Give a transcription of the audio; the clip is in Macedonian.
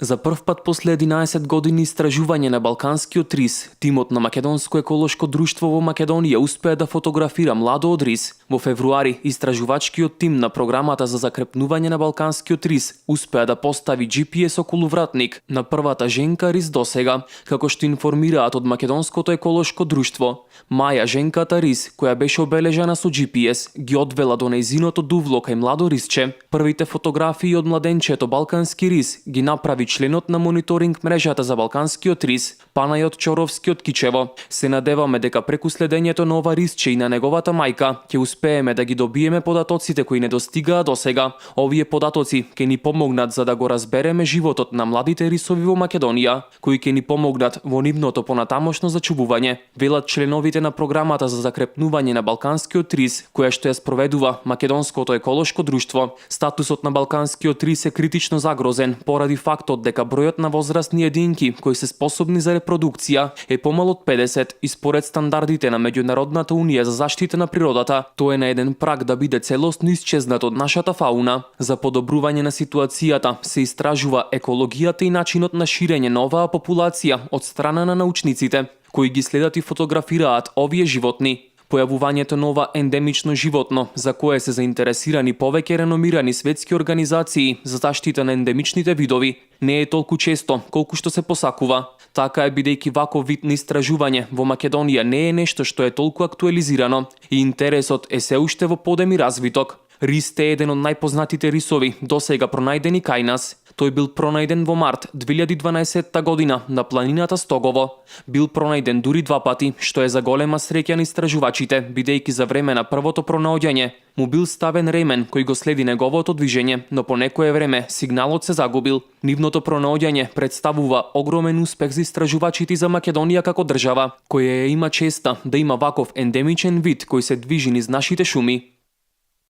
За прв пат после 11 години истражување на балканскиот рис, тимот на Македонско еколошко друштво во Македонија успеа да фотографира младоот рис. Во февруари, истражувачкиот тим на програмата за закрепнување на балканскиот рис успеа да постави GPS околу вратник на првата женка рис досега, како што информираат од Македонското еколошко друштво. Маја, женката рис, која беше обележана со GPS, ги одвела до нејзиното дувло кај младо рисче. Првите фотографии од младенчето балкански рис ги направи членот на мониторинг мрежата за балканскиот рис, Панајот Чоровски од Кичево. Се надеваме дека преку следењето на ова рисче и на неговата мајка ќе успееме да ги добиеме податоците кои не достигаа досега. Овие податоци ќе ни помогнат за да го разбереме животот на младите рисови во Македонија, кои ќе ни помогнат во нивното понатамошно зачувување, велат членовите на програмата за закрепнување на балканскиот рис, која што ја спроведува Македонското еколошко друштво. Статусот на балканскиот рис е критично загрозен поради фактот дека бројот на возрастни единки кои се способни за репродукција е помал од 50 и според стандардите на Меѓународната унија за заштита на природата, тој е на еден праг да биде целосно исчезнат од нашата фауна. За подобрување на ситуацијата се истражува екологијата и начинот на ширење на оваа популација од страна на научниците, кои ги следат и фотографираат овие животни. Појавувањето на ова ендемично животно, за кое се заинтересирани повеќе реномирани светски организации за заштита на ендемичните видови, не е толку често колку што се посакува. Така е бидејќи ваков вид на истражување во Македонија не е нешто што е толку актуализирано и интересот е се уште во подем и развиток. Рист е еден од најпознатите рисови досега пронајдени кај нас. Тој бил пронајден во март 2012 година на планината Стогово. Бил пронајден дури 2 пати, што е за голема среќа на истражувачите, бидејќи за време на првото пронаоѓање му бил ставен ремен кој го следи неговото движење, но по некое време сигналот се загубил. Нивното пронаоѓање представува огромен успех за истражувачите за Македонија како држава, која има честа да има ваков ендемичен вид кој се движи низ нашите шуми.